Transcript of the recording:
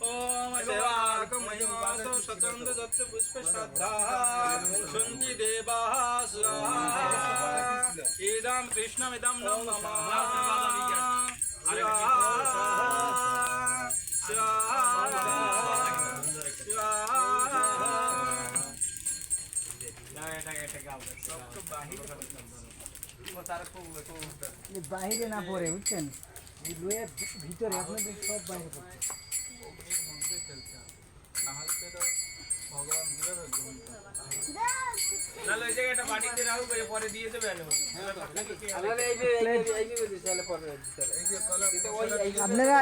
ओम देवाक महिमातो शतंद दत्त पुष्प श्रद्धा शुंजी देवाः इदं कृष्णमिदं नमः বাহিরে না পড়ে বুঝছেন এই লোয়ের ভিতরে আপনাদের সব বাইরে পড়ছে আপনারা